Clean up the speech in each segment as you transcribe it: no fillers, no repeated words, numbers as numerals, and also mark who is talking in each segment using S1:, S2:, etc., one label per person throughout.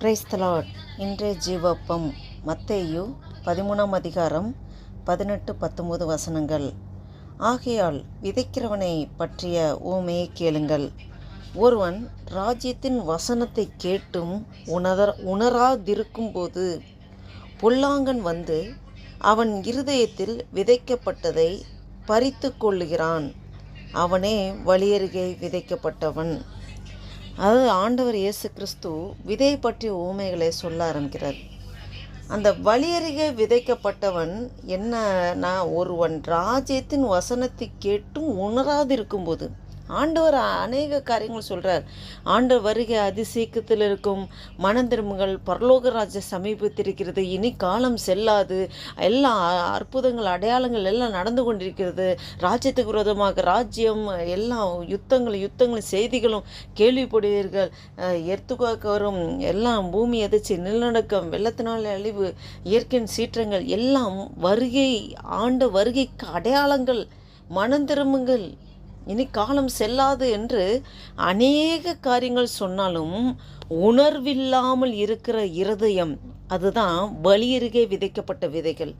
S1: Praise the Lord. இன்றைய ஜீவப்பம் மத்தேயு 13ஆம் அதிகாரம் 18-19 வசனங்கள். ஆகையால் விதைக்கிறவனை பற்றிய உவமையை கேளுங்கள். ஒருவன் ராஜ்யத்தின் வசனத்தை கேட்டும் உணராதிருக்கும்போது பொல்லாங்கன் வந்து அவன் இருதயத்தில் விதைக்கப்பட்டதை பறித்து கொள்ளுகிறான். அவனே வழியருகே விதைக்கப்பட்டவன். அதாவது ஆண்டவர் இயேசு கிறிஸ்து விதை பற்றிய உவமைகளை சொல்ல ஆரம்பிக்கிறார். அந்த வழியருகே விதைக்கப்பட்டவன் என்னன்னா, ஒருவன் ராஜ்யத்தின் வசனத்தை கேட்டும் உணராதிருக்கும்போது, ஆண்டவர் அநேக காரியங்கள் சொல்கிறார். ஆண்டவர் வருகை அதிசீக்கிரத்தில் இருக்கும், மனம் திரும்புங்கள், பரலோக ராஜ்யம் சமீபத்திருக்கிறது, இனி காலம் செல்லாது, எல்லாம் அற்புதங்கள் அடையாளங்கள் எல்லாம் நடந்து கொண்டிருக்கிறது, ராஜ்யத்துக்கு விரோதமாக ராஜ்யம், எல்லாம் யுத்தங்கள் செய்திகளும் கேள்விப்படுவீர்கள், எர்த்துக்காக்க வரும், எல்லாம் பூமி எதிர்ச்சி, நிலநடுக்கம், வெள்ளத்தினால் அழிவு, இயற்கையின் சீற்றங்கள் எல்லாம் ஆண்ட வருகைக்கு அடையாளங்கள், மனம் திரும்புங்கள், இனி காலம் செல்லாது என்று அநேக காரியங்கள் சொன்னாலும் உணர்வில்லாமல் இருக்கிற இருதயம், அதுதான் வழியருகே விதைக்கப்பட்ட விதைகள்.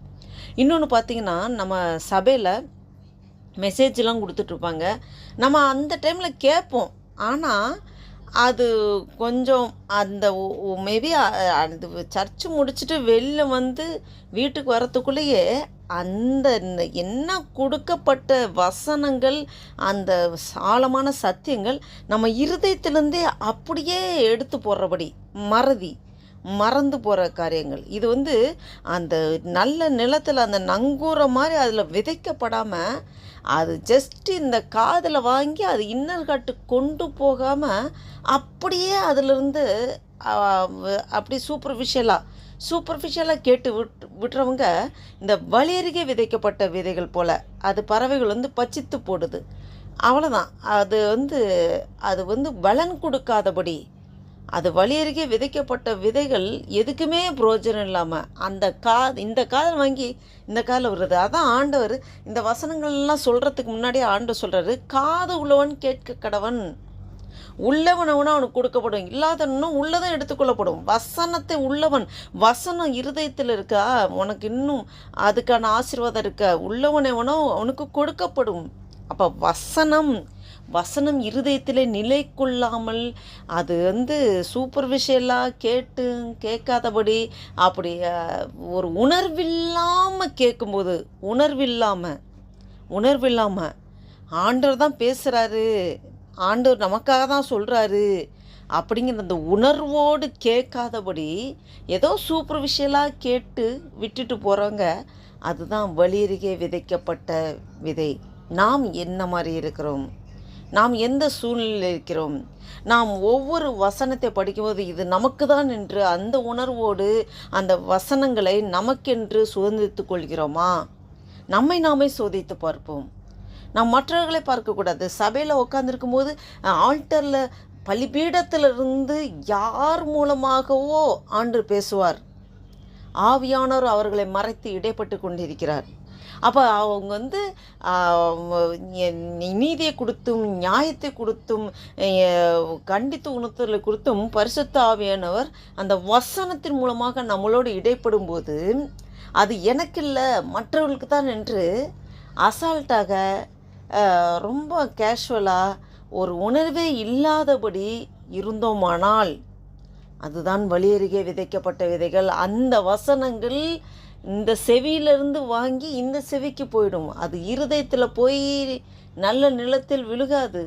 S1: இன்னொன்று பார்த்திங்கன்னா, நம்ம சபையில் மெசேஜ்லாம் கொடுத்துட்ருப்பாங்க. நம்ம அந்த டைமில் கேட்போம். ஆனால் அது கொஞ்சம் அந்த மேபி அந்த சர்ச்சு முடிச்சுட்டு வெளில வந்து வீட்டுக்கு வரத்துக்குள்ளேயே அந்த என்ன கொடுக்கப்பட்ட வசனங்கள், அந்த ஆழமான சத்தியங்கள் நம்ம இருதயத்திலேருந்தே அப்படியே எடுத்து போடுறபடி மறந்து போகிற காரியங்கள். இது வந்து அந்த நல்ல நிலத்தில் அந்த நங்கூர மாதிரி அதில் விதைக்கப்படாமல், அது ஜஸ்ட்டு இந்த காதில் வாங்கி அது இன்னர் காட்டு கொண்டு போகாமல் அப்படியே அதிலிருந்து அப்படி சூப்பர்ஃபிஷியலாக கேட்டு விட்டுறவங்க இந்த வழியருகே விதைக்கப்பட்ட விதைகள் போல். அது பறவைகள் வந்து பச்சித்து போடுது, அவ்வளோதான். அது வந்து பலன் கொடுக்காதபடி, அது வழியருகே விதைக்கப்பட்ட விதைகள் எதுக்குமே பிரயோஜனம் இல்லாமல் இந்த காதில் வாங்கி இந்த காதில் வருது. அதான் ஆண்டவர் இந்த வசனங்கள்லாம் சொல்கிறதுக்கு முன்னாடியே ஆண்டவர் சொல்கிறாரு, காது உள்ளவன் கேட்க கடவன், உள்ளவனவனா அவனுக்கு கொடுக்கப்படும், இல்லாதவனும் உள்ளதான் எடுத்துக்கொள்ளப்படும். வசனத்தை உள்ளவன், வசனம் இருதயத்தில் இருக்கா, உனக்கு இன்னும் அதுக்கான ஆசீர்வாதம் இருக்க, உள்ளவனவனோ அவனுக்கு கொடுக்கப்படும். அப்போ வசனம் இருதயத்தில் நிலை கொள்ளாமல், அது வந்து சூப்பர்ஃபிஷியலாக கேட்காதபடி அப்படி ஒரு உணர்வில்லாமல் கேட்கும்போது, உணர்வில்லாமல் ஆண்டவர் தான் பேசுகிறாரு, ஆண்டவர் நமக்காக தான் சொல்கிறாரு அப்படிங்கிற அந்த உணர்வோடு கேட்காதபடி ஏதோ சூப்பர்ஃபிஷியலாக கேட்டு விட்டுட்டு போகிறவங்க, அதுதான் வழியருகே விதைக்கப்பட்ட விதை. நாம் என்ன மாதிரி இருக்கிறோம், நாம் எந்த சூழ்நிலையில் இருக்கிறோம், நாம் ஒவ்வொரு வசனத்தை படிக்கும்போது இது நமக்கு தான் என்று அந்த உணர்வோடு அந்த வசனங்களை நமக்கென்று சுதந்திரித்து கொள்கிறோமா? நம்மை நாமே சோதித்து பார்ப்போம். நாம் மற்றவர்களை பார்க்கக்கூடாது. சபையில் உட்காந்துருக்கும் போது ஆல்டரில் பலிபீடத்திலிருந்து யார் மூலமாகவோ ஆண்டவர் பேசுவார். ஆவியானவர் அவர்களை மறைத்து இடைப்பட்டு கொண்டிருக்கிறார். அப்போ அவங்க வந்து நீதியை கொடுத்தும் நியாயத்தை கொடுத்தும் கண்டித்து உணர்த்தலை கொடுத்தும் பரிசுத்த ஆவியானவர் அந்த வசனத்தின் மூலமாக நம்மளோடு இடைப்படும் போது, அது எனக்கு இல்லை மற்றவர்களுக்கு தான் என்று அசால்ட்டாக ரொம்ப கேஷுவலாக ஒரு உணர்வே இல்லாதபடி இருந்தோமானால், அதுதான் வழியருகே விதைக்கப்பட்ட விதைகள். அந்த வசனங்கள் இந்த செவியிலிருந்து வாங்கி இந்த செவிக்கு போயிடும். அது இருதயத்தில் போய் நல்ல நிலத்தில் விழுகாது,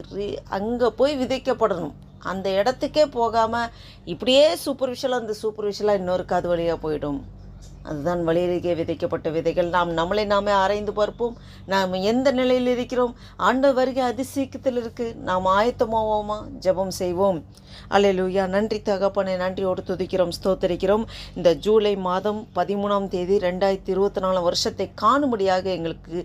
S1: அங்கே போய் விதைக்கப்படணும். அந்த இடத்துக்கே போகாமல் இப்படியே சூப்பர்ஃபிஷியலாக இன்னொரு காது வழியாக போயிடும். அதுதான் வழியருகே விதைக்கப்பட்ட விதைகள். நாம் நம்மளை நாமே ஆராய்ந்து பார்ப்போம். நாம் எந்த நிலையில் இருக்கிறோம்? ஆண்டவர் வருகை அதிசீக்கிரத்தில் இருக்குது. நாம் ஆயத்தமாவோமா? ஜெபம் செய்வோம். அல்லேலூயா. நன்றி தகப்பனே, நன்றியோடு துதிக்கிறோம், ஸ்தோத்தரிக்கிறோம். இந்த ஜூலை மாதம் 13ஆம் தேதி 2024 வருஷத்தை காணும்படியாக எங்களுக்கு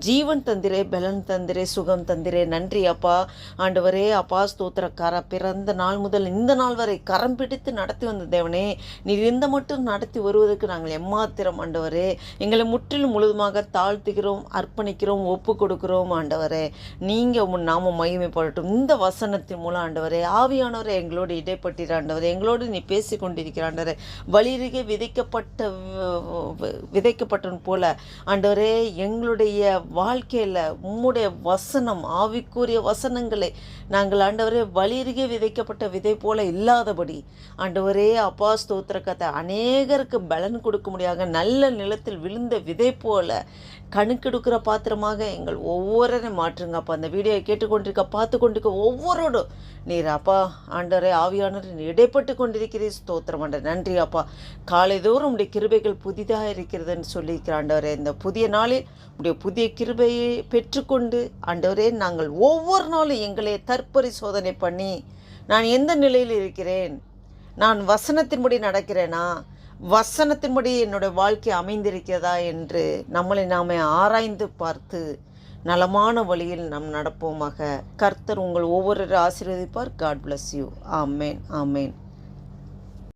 S1: ஜீவன் தந்திரே, பலன் தந்திரே, சுகம் தந்திரே. நன்றி அப்பா. ஆண்டவரே அப்பா, ஸ்தோத்திரக்கார, பிறந்த நாள் முதல் இந்த நாள் வரை கரம் பிடித்து நடத்தி வந்த தேவனே, நீர் இந்த மட்டும் நடத்தி வருவதற்கு நாங்கள் எம்மாத்திரம் ஆண்டவரே. எங்களை முற்றிலும் முழுதுமாக தாழ்த்துகிறோம், அர்ப்பணிக்கிறோம், ஒப்பு கொடுக்கிறோம் ஆண்டவரே. நீங்கள் உன் நாமம் மகிமைப்படட்டும். இந்த வசனத்தின் மூலம் ஆண்டவரே, ஆவியானவரே எங்களோடு இடைப்பட்டீர் ஆண்டவரே. எங்களோடு நீ பேசி கொண்டிருக்கிற ஆண்டவரே. வழியருகே விதைக்கப்பட்டவன் போல ஆண்டவரே, எங்களுடைய வாழ்க்கையில் உம்முடைய வசனம், ஆவிக்குரிய வசனங்களை நாங்கள் ஆண்டவரே வழியருகே விதைக்கப்பட்ட விதை போல இல்லாதபடி ஆண்டவரே அப்பா ஸ்தோத்திர கதை அநேகருக்கு பலன் கொடுக்க முடியாத நல்ல நிலத்தில் விழுந்த விதை போல கணுக்கெடுக்கிற பாத்திரமாக எங்கள் ஒவ்வொருவரையும் மாற்றுங்க அப்பா. அந்த வீடியோவை கேட்டுக்கொண்டிருக்க பார்த்து கொண்டிருக்க ஒவ்வொருவரோடும் நீர் அப்பா ஆண்டவரே ஆவியானவர் இடைப்பட்டு கொண்டிருக்கிறீர். ஸ்தோத்திரம் ஆண்டவர். நன்றி அப்பா. காலை தோறும் உடைய கிருபைகள் புதிதாக இருக்கிறதுன்னு சொல்லியிருக்கிற ஆண்டவரே, இந்த புதிய நாளில் உடைய புதிய கிருபையை பெற்றுக்கொண்டு ஆண்டவரே நாங்கள் ஒவ்வொரு நாளும் எங்களை தற்பரிசோதனை பண்ணி நான் எந்த நிலையில் இருக்கிறேன், நான் வசனத்தின்படி நடக்கிறேனா, வசனத்தின்படி என்னுடைய வாழ்க்கை அமைந்திருக்கிறதா என்று நம்மளை நாமே ஆராய்ந்து பார்த்து நலமான வழியில் நாம் நடப்போமாக. கர்த்தர் உங்கள் ஒவ்வொரு ஆசீர்வதிப்பார். God bless you. ஆமேன், ஆமேன்.